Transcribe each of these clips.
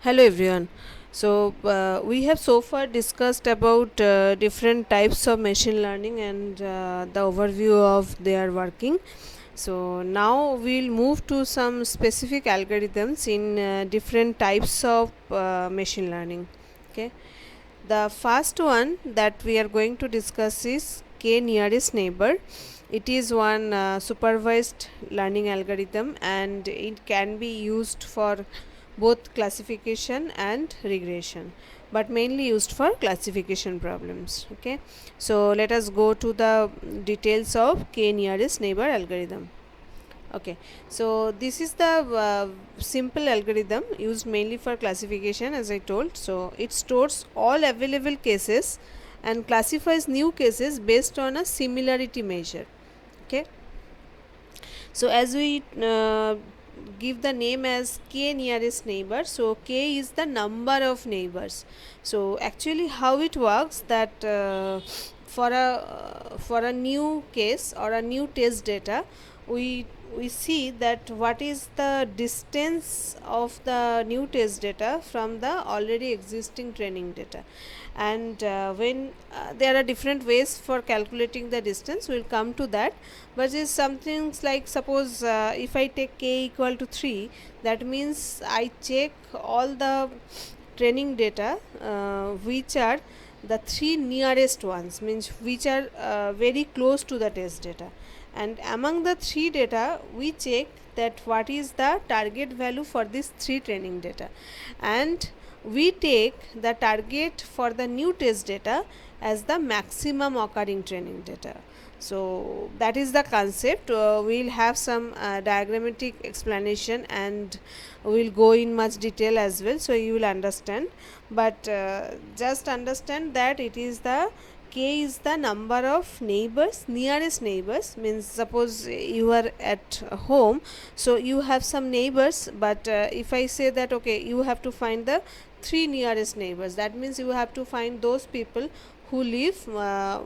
Hello everyone. We have so far discussed about different types of machine learning and the overview of their working. So now we'll move to some specific algorithms in different types of machine learning. Okay. The first one that we are going to discuss is k nearest neighbor. It is one supervised learning algorithm and it can be used for both classification and regression, but mainly used for classification problems. Okay, so let us go to the details of k nearest neighbor algorithm. Okay, so this is the simple algorithm used mainly for classification, as I told. So it stores all available cases and classifies new cases based on a similarity measure. Okay, so as we give the name as k nearest neighbor, so k is the number of neighbors. So actually how it works that for a new case or a new test data, we we see that what is the distance of the new test data from the already existing training data. And when there are different ways for calculating the distance, we'll come to that. But is something like, suppose if I take k equal to 3, that means I check all the training data which are the 3 nearest ones, means which are very close to the test data, and among the 3 data we check that what is the target value for this 3 training data, and we take the target for the new test data as the maximum occurring training data. So that is the concept. We'll have some diagrammatic explanation and we'll go in much detail as well, so you will understand. But just understand that it is the k is the number of neighbors, nearest neighbors, means suppose you are at home, so you have some neighbors, but if I say that okay, you have to find the 3 nearest neighbors, that means you have to find those people who live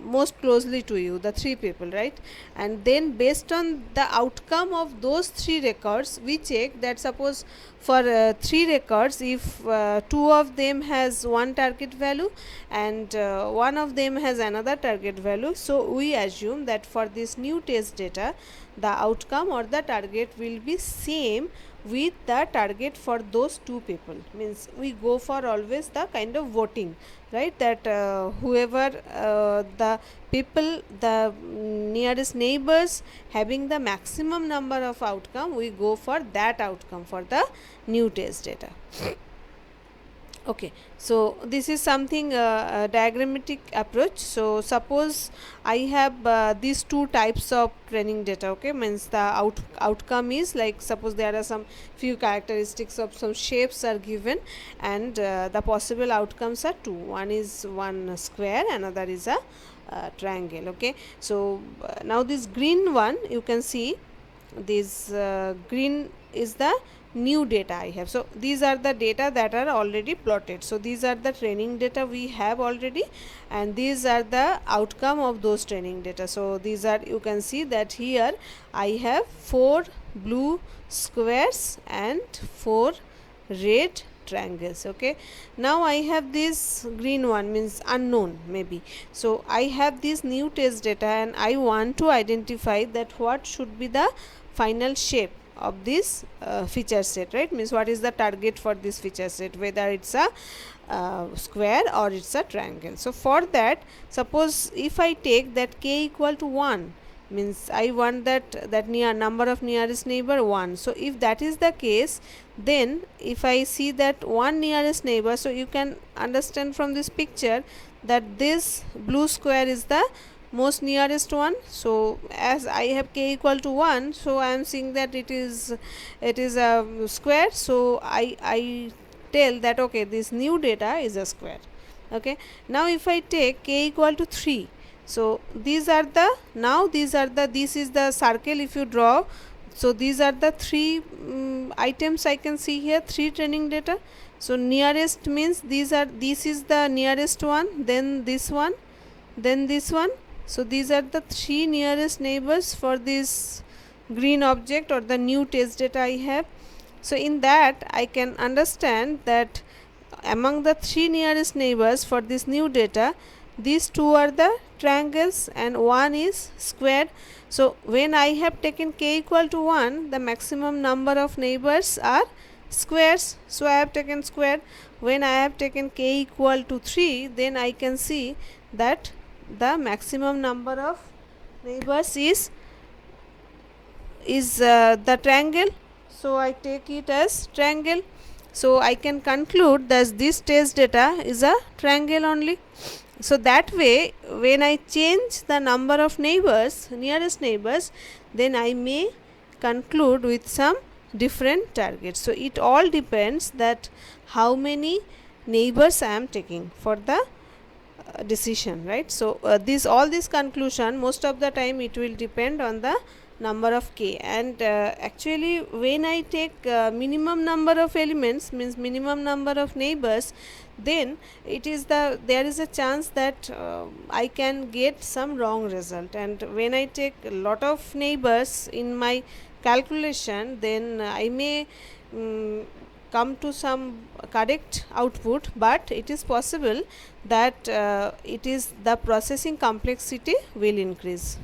most closely to you, the 3 people, right? And then based on the outcome of those 3 records, we check that suppose for 3 records, if 2 of them has one target value and one of them has another target value, so we assume that for this new test data the outcome or the target will be same with the target for those 2 people. Means we go for always the kind of voting, right? That whoever the people, the nearest neighbors having the maximum number of outcome, we go for that outcome for the new test data. Okay, so this is something diagrammatic approach. So suppose I have these 2 types of training data. Okay, means the outcome is like, suppose there are some few characteristics of some shapes are given, and the possible outcomes are 2. One is one square, another is a triangle. Okay, so now this green one, you can see this green is the new data I have. So these are the data that are already plotted. So these are the training data we have already, and these are the outcome of those training data. So these are, you can see that here I have 4 blue squares and 4 red triangles. Okay, now I have this green one, means unknown maybe. So I have this new test data and I want to identify that what should be the final shape of this feature set, right? Means what is the target for this feature set, whether it's a square or it's a triangle. So for that, suppose if I take that k equal to 1, means I want that near number of nearest neighbor 1. So if that is the case, then if I see that one nearest neighbor, so you can understand from this picture that this blue square is the most nearest one. So as I have k equal to 1, so I am seeing that it is a square, so I tell that okay, this new data is a square. Okay, now if I take k equal to 3, so these are the, now these are the, this is the circle if you draw. So these are the 3 items I can see here, 3 training data. So nearest means these are, this is the nearest one, then this one, then this one. So these are the 3 nearest neighbors for this green object or the new test data I have. So in that I can understand that among the 3 nearest neighbors for this new data, these 2 are the triangles and 1 is square. So when I have taken k equal to 1, the maximum number of neighbors are squares, so I have taken square. When I have taken k equal to 3, then I can see that the maximum number of neighbors is the triangle, so I take it as triangle. So I can conclude that this test data is a triangle only. So that way, when I change the number of neighbors, nearest neighbors, then I may conclude with some different targets. So it all depends that how many neighbors I am taking for the decision, right? So all this conclusion, most of the time it will depend on the number of k, and actually when I take minimum number of elements, means minimum number of neighbors, then there is a chance that I can get some wrong result. And when I take a lot of neighbors in my calculation, then I may come to some correct output, but it is possible that the processing complexity will increase.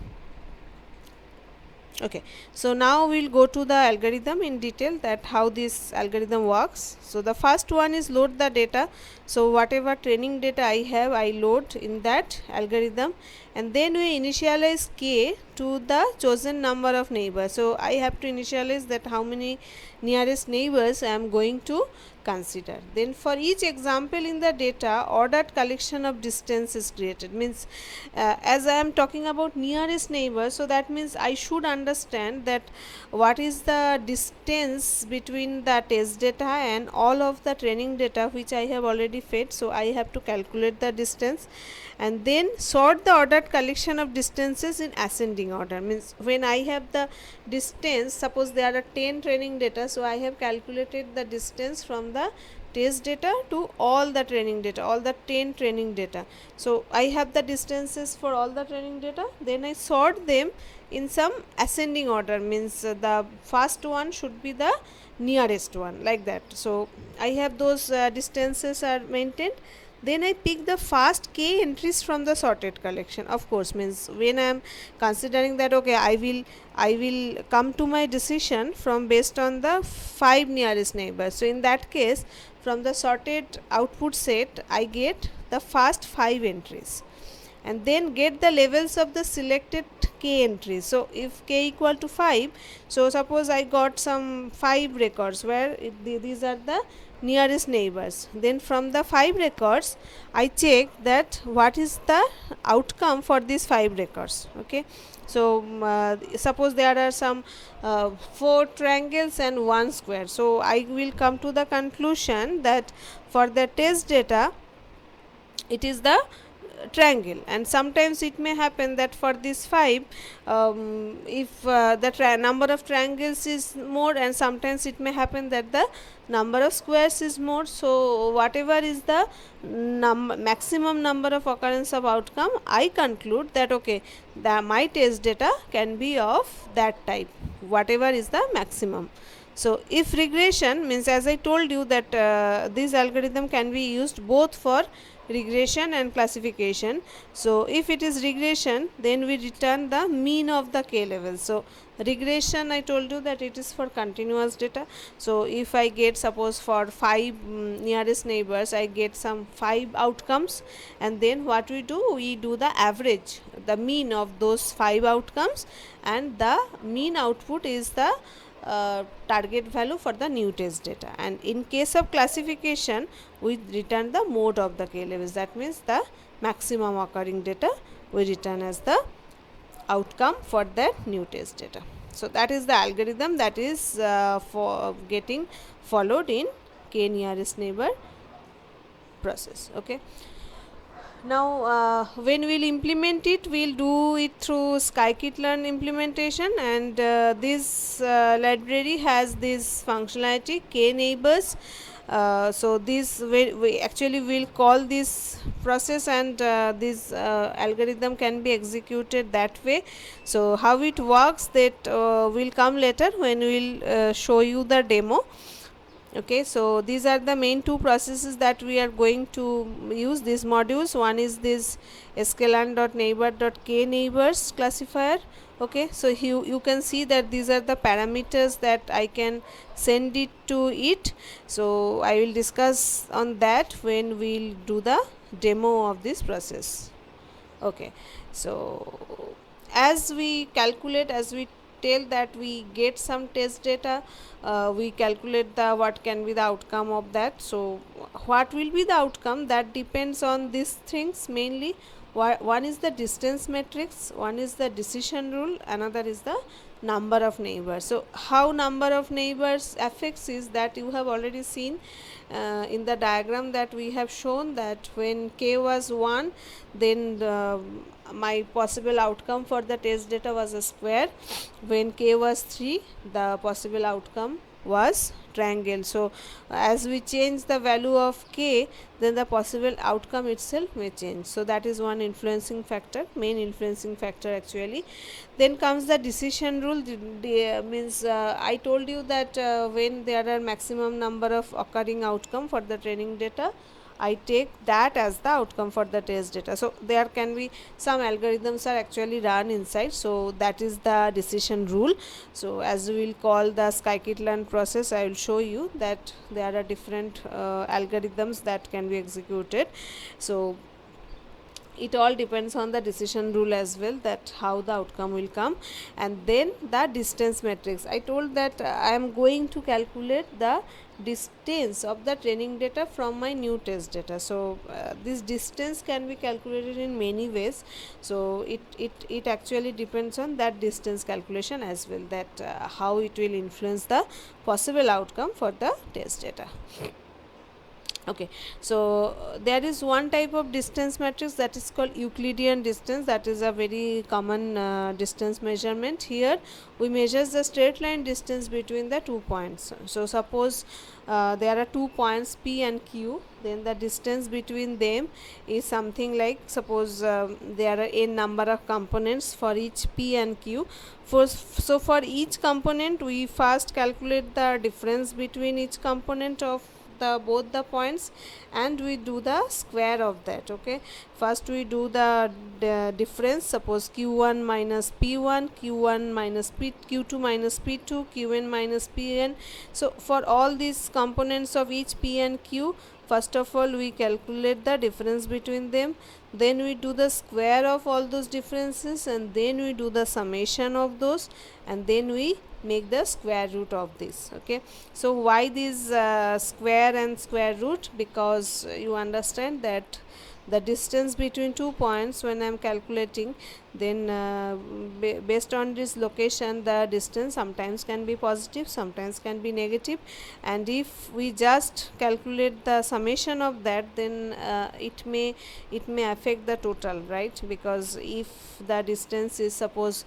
Okay, so now we'll go to the algorithm in detail, that how this algorithm works. So the first one is load the data. So whatever training data I have, I load in that algorithm, and then we initialize k to the chosen number of neighbors. So I have to initialize that how many nearest neighbors I am going to consider. Then for each example in the data, ordered collection of distance is created. Means as I am talking about nearest neighbor, so that means I should understand that what is the distance between the test data and all of the training data which I have already fed. So I have to calculate the distance and then sort the ordered collection of distances in ascending order. Means when I have the distance, suppose there are 10 training data, so I have calculated the distance from the test data to all the training data, all the 10 training data. So I have the distances for all the training data, then I sort them in some ascending order, means the first one should be the nearest one, like that. So I have those distances are maintained. Then I pick the first k entries from the sorted collection. Of course, means when I am considering that okay, I will come to my decision from based on the 5 nearest neighbors. So in that case, from the sorted output set, I get the first 5 entries and then get the levels of the selected k entries. So if k equal to 5, so suppose I got some 5 records where these are the nearest neighbors, then from the 5 records I check that what is the outcome for these 5 records. Okay, so suppose there are some 4 triangles and 1 square, so I will come to the conclusion that for the test data it is the triangle. And sometimes it may happen that for this 5 if the number of triangles is more, and sometimes it may happen that the number of squares is more. So whatever is the maximum number of occurrence of outcome, I conclude that okay, my test data can be of that type, whatever is the maximum. So if regression, means as I told you that this algorithm can be used both for regression and classification. So if it is regression, then we return the mean of the k levels. So regression, I told you that it is for continuous data. So if I get, suppose for 5 nearest neighbors, I get some 5 outcomes, and then what we do the average, the mean of those 5 outcomes, and the mean output is the target value for the new test data. And in case of classification, we return the mode of the k levels, that means the maximum occurring data we return as the outcome for that new test data. So that is the algorithm that is for getting followed in k nearest neighbor process. Okay, now when we'll implement it, we'll do it through scikit-learn implementation, and this library has this functionality k neighbors. So this we actually will call this process, and this algorithm can be executed that way. So how it works, that will come later when we will show you the demo. Okay, so these are the main two processes that we are going to use these modules. One is this sklearn.neighbor.k neighbors classifier. Okay, so you can see that these are the parameters that I can send it to it. So I will discuss on that when we'll do the demo of this process. Okay, so as we calculate, as we tell that we get some test data, we calculate the what can be the outcome of that. So what will be the outcome, that depends on these things mainly. One is the distance matrix, one is the decision rule, another is the number of neighbors. So how number of neighbors affects is that you have already seen in the diagram that we have shown, that when k was 1, then my possible outcome for the test data was a square. When k was 3, the possible outcome was triangle. So as we change the value of k, then the possible outcome itself may change. So that is one influencing factor, main influencing factor actually. Then comes the decision rule. Means I told you that when there are maximum number of occurring outcome for the training data, I take that as the outcome for the test data. So there can be some algorithms are actually run inside, so that is the decision rule. So as we will call the scikit-learn process, I will show you that there are different algorithms that can be executed. So it all depends on the decision rule as well, that how the outcome will come. And then the distance matrix, I told that I am going to calculate the distance of the training data from my new test data. So this distance can be calculated in many ways. So it actually depends on that distance calculation as well, that how it will influence the possible outcome for the test data. Okay, so there is one type of distance matrix that is called Euclidean distance. That is a very common distance measurement. Here we measure the straight line distance between the 2 points. So suppose there are 2 points P and Q, then the distance between them is something like, suppose there are n number of components for each P and Q. So for each component we first calculate the difference between each component of both the points, and we do the square of that. Okay, first we do the difference, suppose q1 minus p1, q1 minus q2 minus p2, qn minus pn. So for all these components of each p and q, first of all we calculate the difference between them, then we do the square of all those differences, and then we do the summation of those, and then we make the square root of this. Okay, so why this square and square root? Because you understand that the distance between 2 points, when I am calculating, then based on this location, the distance sometimes can be positive, sometimes can be negative, and if we just calculate the summation of that, then it may affect the total, right? Because if the distance is, suppose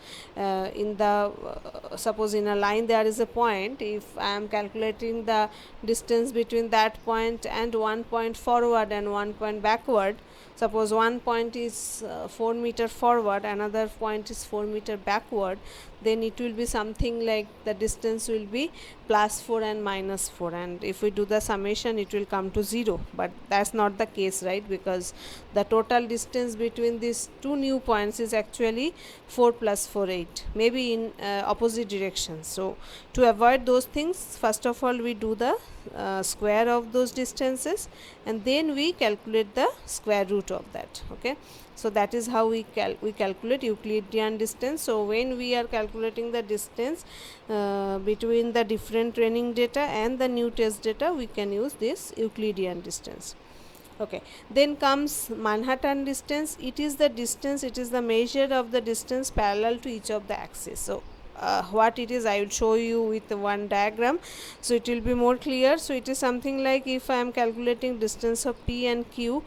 suppose in a line there is a point, if I am calculating the distance between that point and 1 point forward and 1 point backward, suppose one point is 4 meter forward, another point is 4 meter backward, then it will be something like the distance will be +4 and -4, and if we do the summation it will come to 0. But that's not the case, right? Because the total distance between these two new points is actually 4 + 4 8, maybe in opposite directions. So to avoid those things, first of all we do the square of those distances, and then we calculate the square root of that. Okay, so that is how we calculate Euclidean distance. So when we are calculating the distance between the different training data and the new test data, we can use this Euclidean distance. Okay, then comes Manhattan distance. It is the distance, it is the measure of the distance parallel to each of the axes. So what it is, I will show you with one diagram, so it will be more clear. So it is something like, if I am calculating distance of P and Q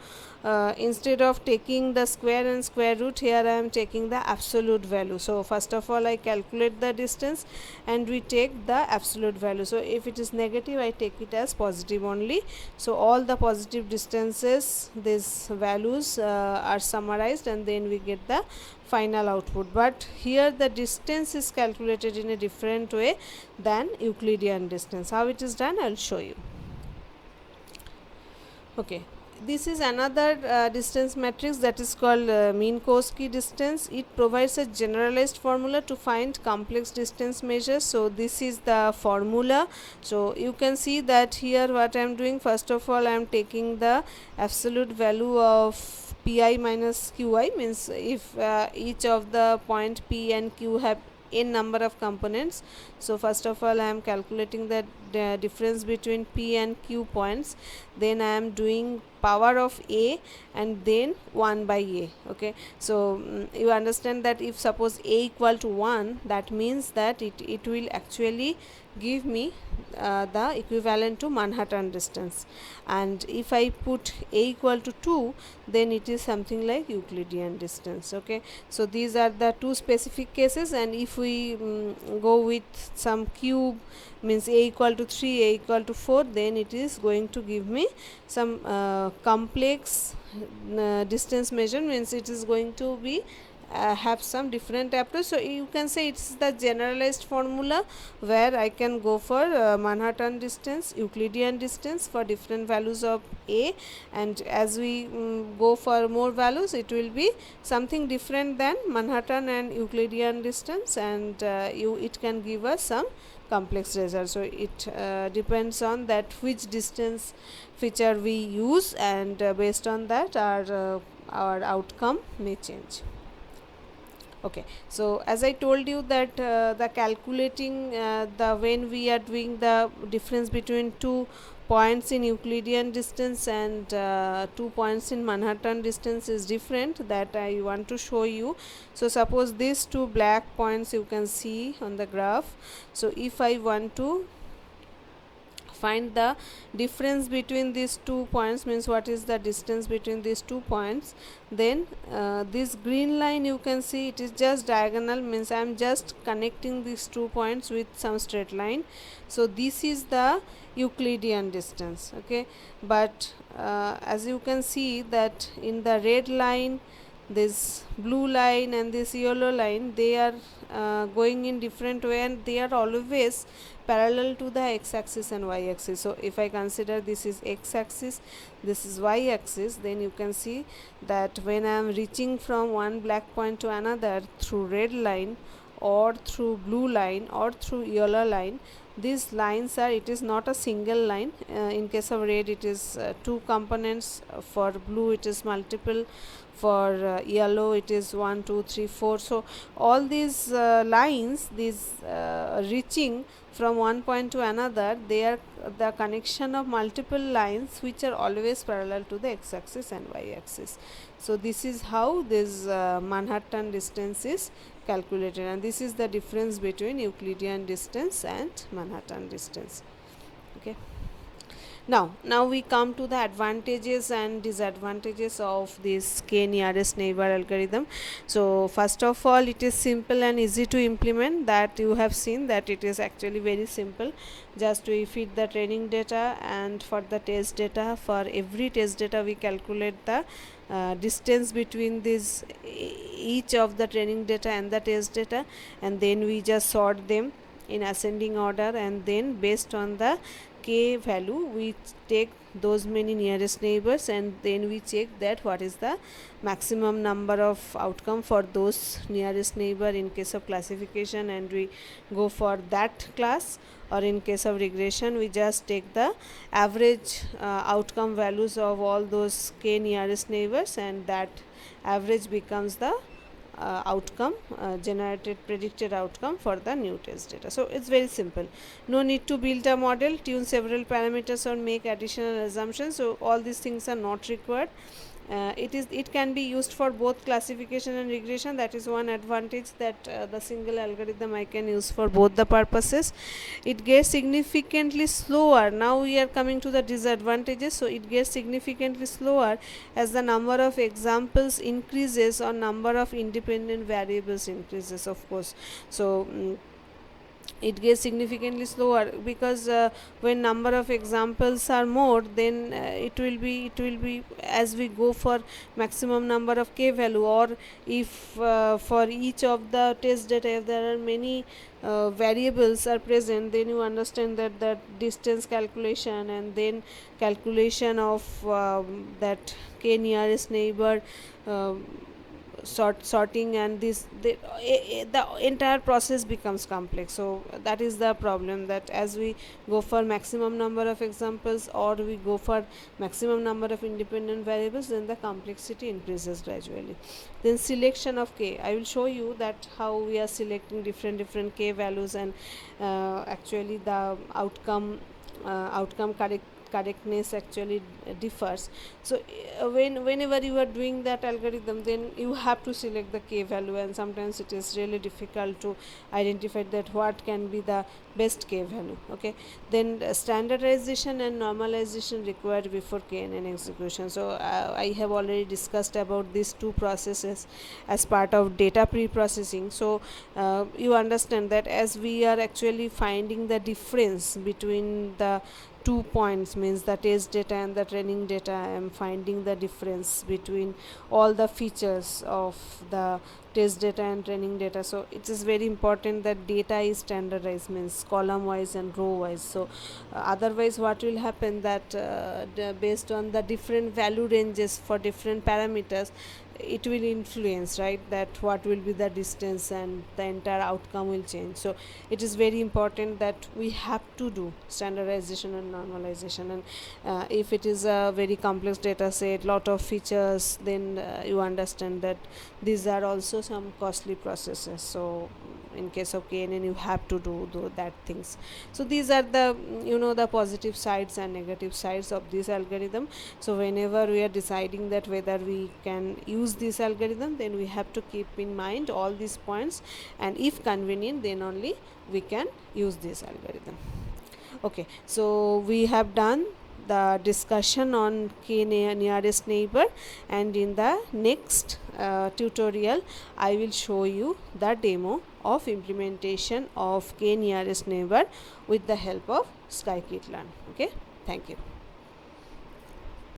instead of taking the square and square root, here I am taking the absolute value. So first of all I calculate the distance and we take the absolute value. So if it is negative, I take it as positive only. So all the positive distances, these values are summarized, and then we get the final output. But here the distance is calculated in a different way than Euclidean distance. How it is done, I'll show you. Okay, this is another distance matrix that is called Minkowski distance. It provides a generalized formula to find complex distance measures. So this is the formula. So you can see that here what I am doing, first of all I am taking the absolute value of pi minus qi, means if each of the point p and q have n number of components. So first of all I am calculating the difference between p and q points, then I am doing power of a and then 1 by a. Okay, so you understand that if suppose a equal to 1, that means that it will actually give me the equivalent to Manhattan distance, and if I put a equal to 2, then it is something like Euclidean distance. Okay, so these are the two specific cases, and if we go with some cube, means a equal to 3, a equal to 4, then it is going to give me some complex distance measure, means it is going to be have some different approach. So you can say it's the generalized formula where I can go for Manhattan distance, Euclidean distance for different values of a, and as we go for more values, it will be something different than Manhattan and Euclidean distance, and it can give us some complex result. So it depends on that which distance feature we use, and based on that our outcome may change. Okay, so as I told you that the calculating the when we are doing the difference between two points in Euclidean distance and 2 points in Manhattan distance is different, that I want to show you. So suppose these two black points you can see on the graph. So if I want to find the difference between these 2 points, means what is the distance between these 2 points, then this green line you can see it is just diagonal, means I am just connecting these 2 points with some straight line. So this is the Euclidean distance. Okay, but as you can see that in the red line, this blue line and this yellow line, they are going in different way, and they are always parallel to the x-axis and y-axis. So if I consider this is x-axis, this is y-axis, then you can see that when I am reaching from one black point to another through red line or through blue line or through yellow line, these lines are, it is not a single line. In case of red it is 2 components, for blue it is multiple, for yellow it is 1 2 3 4. So all these lines, these reaching from one point to another, they are the connection of multiple lines which are always parallel to the x-axis and y-axis. So this is how this Manhattan distance is calculated, and this is the difference between Euclidean distance and Manhattan distance. Okay, now we come to the advantages and disadvantages of this k nearest neighbor algorithm. So first of all, it is simple and easy to implement, that you have seen that it is actually very simple. Just we feed the training data, and for the test data, for every test data we calculate the distance between this each of the training data and the test data, and then we just sort them in ascending order, and then based on the k value we take those many nearest neighbors, and then we check that what is the maximum number of outcome for those nearest neighbor in case of classification, and we go for that class. Or in case of regression, we just take the average outcome values of all those k nearest neighbors, and that average becomes the outcome generated predicted outcome for the new test data. So it's very simple, no need to build a model, tune several parameters or make additional assumptions. So all these things are not required, it can be used for both classification and regression. That is one advantage, that the single algorithm I can use for both the purposes. It gets significantly slower. Now we are coming to the disadvantages. So it gets significantly slower as the number of examples increases or number of independent variables increases, of course. So it gets significantly slower because when number of examples are more, then it will be as we go for maximum number of k value, or if for each of the test data, if there are many variables are present, then you understand that that distance calculation and then calculation of that k nearest neighbor, sorting, and the entire process becomes complex. So that is the problem, that as we go for maximum number of examples or we go for maximum number of independent variables, then the complexity increases gradually. Then selection of k, I will show you that how we are selecting different k values, and actually the outcome correctness actually differs. So whenever you are doing that algorithm, then you have to select the k value, and sometimes it is really difficult to identify that what can be the best k value. Okay, then standardization and normalization required before knn execution. So I have already discussed about these two processes as part of data pre-processing. So you understand that as we are actually finding the difference between the 2 points, means the test data and the training data, I am finding the difference between all the features of the test data and training data. So it is very important that data is standardized, means column wise and row wise. So otherwise what will happen, that based on the different value ranges for different parameters, it will influence, right, that what will be the distance, and the entire outcome will change. So it is very important that we have to do standardization and normalization. And if it is a very complex data set, lot of features, then you understand that these are also some costly processes. So in case of knn, you have to do that things. So these are the the positive sides and negative sides of this algorithm. So whenever we are deciding that whether we can use this algorithm, then we have to keep in mind all these points, and if convenient, then only we can use this algorithm. Okay, so we have done the discussion on k nearest neighbor, and in the next tutorial I will show you the demo of implementation of k nearest neighbor with the help of scikit-learn. Okay, thank you.